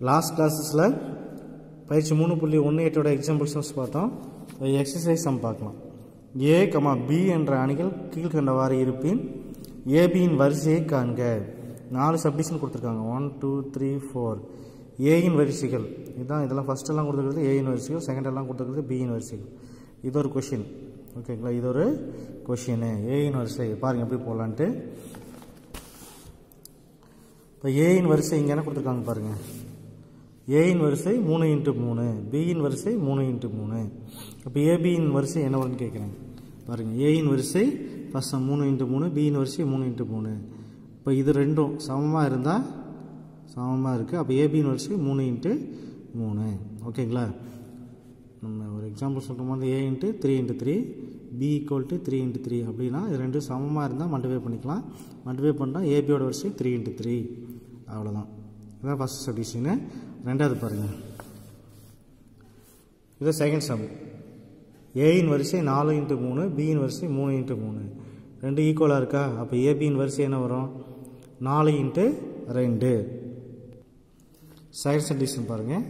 Last கிளாஸஸில் பயிற்சி 3.18 examples பார்த்தோம். Exercise some பார்க்கலாம். ஏ கமா பி என்ற அணிகள் கீழ்கண்டவாறு இருப்பின் ஏபியின் வரிசையை காண்க. 4 சப்டிஷன் கொடுத்துருக்காங்க. 1 2 3 4. ஏயின் வரிசைகள் இதுதான். இதெல்லாம் ஃபஸ்ட்டெல்லாம் கொடுத்துருக்குறது ஏயின் வரிசைகள், செகண்டெல்லாம் கொடுத்துருக்குறது பியின் வரிசைகள். இது ஒரு கொஷின். ஓகேங்களா, இது ஒரு கொஷின். ஏயின் வரிசை பாருங்கள் எப்படி போகலான்ட்டு. இப்போ ஏயின் வரிசை இங்கே என்ன கொடுத்துருக்காங்க பாருங்கள். ஏயின் வரிசை 3×3, பியின் வரிசை 3×3. அப்போ ஏபியின் வரிசை என்ன வரும்னு கேட்குறாங்க பாருங்கள். ஏயின் வரிசை ஃபஸ்ட் 3×3, பியின் வரிசை 3×3. இப்போ இது ரெண்டும் சமமாக இருந்தால் சமமாக இருக்குது. அப்போ ஏபியின் வரிசை 3×3. ஓகேங்களா, நம்ம ஒரு எக்ஸாம்பிள் சொல்கிற மாதிரி A × 3×3, B = 3×3 அப்படின்னா இது ரெண்டும் சமமாக இருந்தால் மல்டிஃபை பண்ணிக்கலாம். மல்டிஃபை பண்ணால் ஏபியோட வரிசை 3×3. அவ்வளோதான். இதுதான் ஃபஸ்ட் சப்டிஷனு. ரெண்டாவது பாருங்கள், இது செகண்ட் சம். ஏயின் வரிசை 4×3, பியின் வரிசை 3×3. ரெண்டு ஈக்குவலாக இருக்கா? அப்போ ஏபியின் வரிசை என்ன வரும்? 4×2. செகண்ட் சப்டிஷன் பாருங்கள்.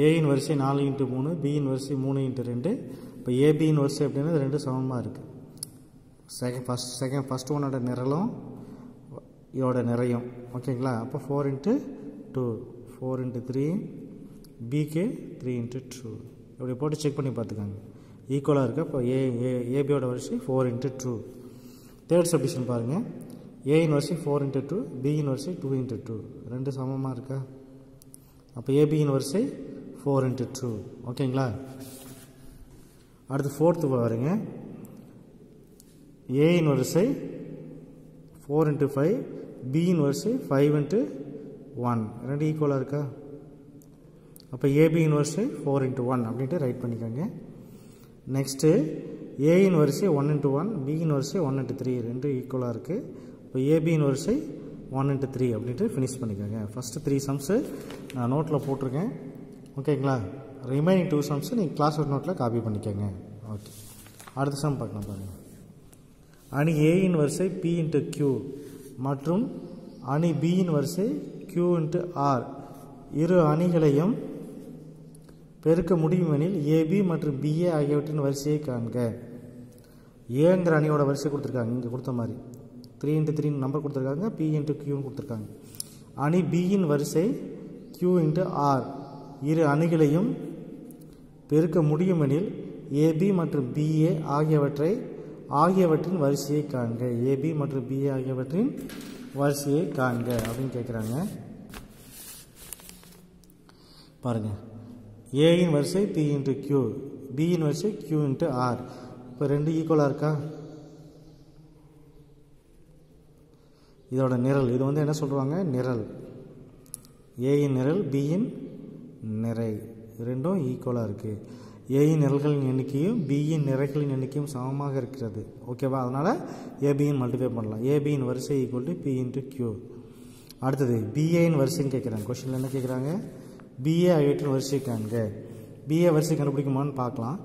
ஏயின் வரிசை 4×3, பியின் வரிசை 3×2. இப்போ ஏபியின் வரிசை அப்படின்னா ரெண்டு சமமாக இருக்குது. ஃபஸ்ட் ஒன்னோட நிரலும் இதோட நிறையும். ஓகேங்களா, அப்போ 4×2, 4×3, பிக்கு 3×2. இப்படி போட்டு செக் பண்ணி பார்த்துக்காங்க. ஈக்குவலாக இருக்குது. அப்போ ஏபியோட வரிசை 4×2. தேர்ட் சப்டிஷன் பாருங்கள். ஏயின் வரிசை 4×2, பியின் வரிசை 2×2. ரெண்டு சமமாக இருக்கா? அப்போ ஏபியின் வரிசை 4×2. ஓகேங்களா, அடுத்து ஃபோர்த்து பாருங்க. ஏயின் வரிசை 4×5, பியின் வரிசை 5×1. ரெண்டு ஈக்குவலாக இருக்கா? அப்போ ஏபியின் வரிசை 4×1 அப்படின்ட்டு ரைட் பண்ணிக்கோங்க. நெக்ஸ்ட்டு ஏயின் வரிசை 1×1, பியின் வரிசை 1×3. ரெண்டு ஈக்குவலாக இருக்குது. இப்போ ஏபியின் வரிசை 1×3 அப்படின்ட்டு ஃபினிஷ் பண்ணிக்கோங்க. ஃபஸ்ட்டு 3 சம்ஸு நான் நோட்டில் போட்டிருக்கேன். ஓகேங்களா, ரிமைனிங் 2 சம்ஸு நீங்கள் கிளாஸ் ஒர்க் நோட்டில் காப்பி பண்ணிக்கோங்க. ஓகே, அடுத்த சம் பார்க்கலாம் பாருங்கள். அணி ஏயின் வரிசை P×Q மற்றும் அணி பியின் வரிசை Q×R இரு அணிகளையும் பெருக்க முடியுமெனில் ஏபி மற்றும் பிஏ ஆகியவற்றின் வரிசையை காண்க. ஏங்கிற அணியோட வரிசை கொடுத்துருக்காங்க. இங்கே கொடுத்த மாதிரி 3×3 நம்பர் கொடுத்துருக்காங்க. P×Qன்னு கொடுத்துருக்காங்க. அணி பியின் வரிசை Q×R இரு அணிகளையும் பெருக்க முடியுமெனில் ஏபி மற்றும் பிஏ ஆகியவற்றின் வரிசையை காண்க. ஏபி மற்றும் பிஏ ஆகியவற்றின் வரிசையை காண்க அப்படின்னு கேட்குறாங்க. பாருங்கள், ஏயின் வரிசை P×Q, பியின் வரிசை Q×R. இப்போ ரெண்டு ஈக்குவலாக இருக்கா? இதோட நிரல் இது வந்து என்ன சொல்கிறாங்க? நிரல். ஏயின் நிரல், பியின் நிறை ரெண்டும் ஈக்குவலாக இருக்குது. ஏயின் நிரல்களின் எண்ணிக்கையும் பியின் நிறைகளின் எண்ணிக்கையும் சமமாக இருக்கிறது. ஓகேவா, அதனால் ஏபியின் மல்டிஃபை பண்ணலாம். ஏபியின் வரிசை = P×Q. அடுத்தது பிஏயின் வரிசைன்னு கேட்குறாங்க. கொஸ்டினில் என்ன கேட்குறாங்க? பிஏ ஆகியவற்றின் வரிசை காண்க. பிஏ வரிசை கண்டுபிடிக்குமான்னு பார்க்கலாம்.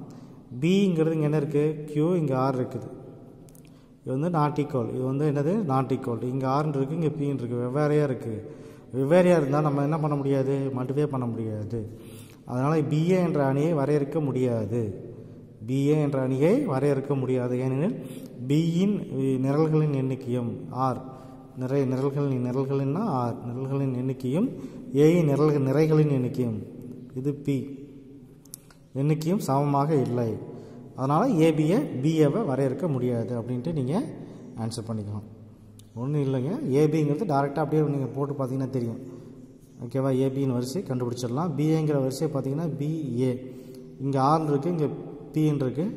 பிங்கிறது இங்கே என்ன இருக்குது? Q, இங்கே R இருக்குது. இது வந்து நாட் ஈக்குவல். இது வந்து என்னது? Not equal. இங்கே ஆர்ன்னு இருக்குது, இங்கே பின்னு இருக்குது. வெவ்வேறையாக இருக்குது. வெவ்வேறையாக இருந்தால் நம்ம என்ன பண்ண முடியாது? மல்டிஃபை பண்ண முடியாது. அதனால் பிஏ என்ற அணியை வரையறுக்க முடியாது. பிஏ என்ற அணியை வரையறுக்க முடியாது. ஏனெனில் பியின் நிரல்களின் எண்ணிக்கையும் ஆர் நிரல்களின்னா ஆர் நிரல்களின் எண்ணிக்கையும் ஏயின் நிறைகளின் எண்ணிக்கையும் இது பி எண்ணிக்கையும் சமமாக இல்லை. அதனால் ஏபியை பிஏவை வரையறுக்க முடியாது அப்படின்ட்டு நீங்கள் ஆன்சர் பண்ணிக்கலாம். ஒன்றும் இல்லைங்க, ஏபிங்கிறது டேரெக்டாக அப்படியே நீங்கள் போட்டு பார்த்தீங்கன்னா தெரியும். ஓகேவா, ஏபியின் வரிசை கண்டுபிடிச்சிடலாம். பிஏங்கிற வரிசை பார்த்தீங்கன்னா பிஏ, இங்கே ஆர்ன்னு இருக்குது, இங்கே பின்னு இருக்குது.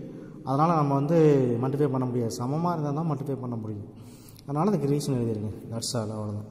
அதனால் நம்ம வந்து மல்டிஃபை பண்ண முடியாது. சமமாக இருந்தால் தான் மல்டிஃபை பண்ண முடியும். அதனால் அதுக்கு ரீசன் எழுதிடுங்க. தட்ஸ் ஆல், அவ்வளோதான்.